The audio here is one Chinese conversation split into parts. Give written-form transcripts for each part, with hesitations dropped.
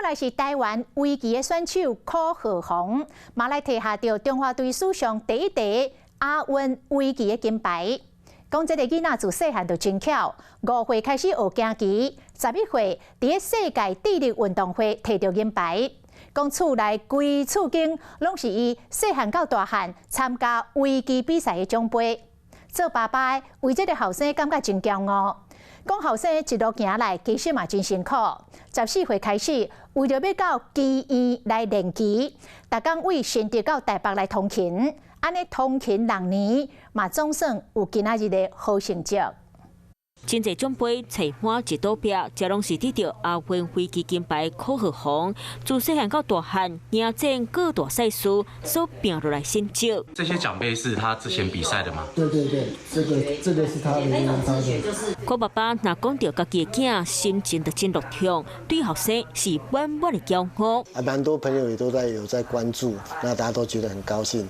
来是台湾围棋的选手柯浩宏，嘛来摕下着中华队史上第一题亚运围棋的金牌。讲这个囡仔自细汉就真巧，5岁开始学行棋，11岁伫世界智力运动会摕到银牌。讲厝内规厝间拢是伊细汉到大汉参加围棋比赛的奖杯。做爸爸的为这个后生感觉真骄傲。讲后生一路行来，其实嘛真辛苦。14岁开始，为着要到棋院来练棋，逐工为新竹到台北来通勤，安尼通勤6年，嘛总算有今仔日的好成绩。真侪奖杯找满一道壁，这拢是得到亚运围棋金牌柯浩宏，自细汉到大汉赢战各大赛事所拼落来成绩。这些奖杯是他之前比赛的吗？对，这个是他的。柯爸爸若讲到家己的囝，心情就真乐痛，对后生是满满的骄傲。蛮多朋友也都有在关注，那大家都觉得很高兴。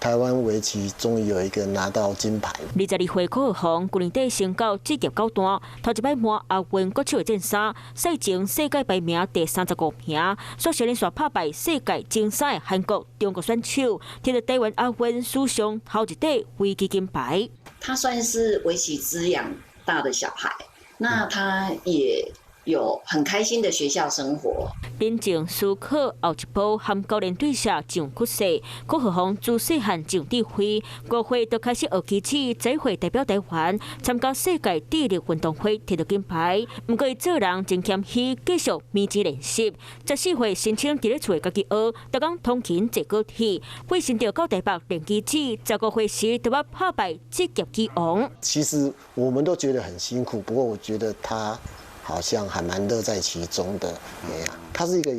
台湾围棋终于有一个拿到金牌。22岁柯浩宏去年底升到职业九段，头一摆满亚运国手的战衫，赛前世界排名第35名，率先连续拍败世界前3的韩国、中国选手，摕到台湾亚运史上头一块围棋金牌。他算是围棋滋养大的小孩，那他也有很开心的学校生活。冷静思考后一步，和教练对下上屈势。柯浩宏自细汉上智慧，5岁就开始学棋子，这回代表台湾参加世界智力运动会，摕到金牌。不过伊做人真谦虚，继续面子练习。14岁申请伫咧厝家己学，逐工通勤坐高铁，为新竹到台北练棋子。15岁时就要拍败职业棋王。其实我们都觉得很辛苦，不过我觉得他好像还蛮乐在其中的。他是一个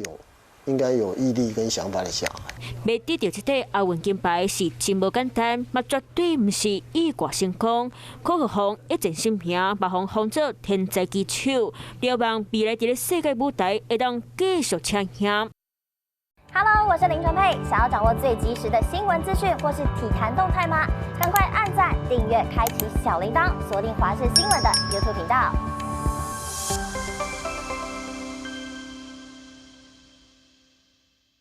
应该有毅力跟想法的小孩。要得到这块亚运金牌是真无简单，嘛绝对不是意外成功。柯浩宏一战成名，嘛封做天才棋手，了望未来伫咧世界舞台会当继续抢赢。Hello， 我是林纯佩。想要掌握最及时的新闻资讯或是体坛动态吗？赶快按赞、订阅、开启小铃铛，锁定华视新闻的 YouTube 频道。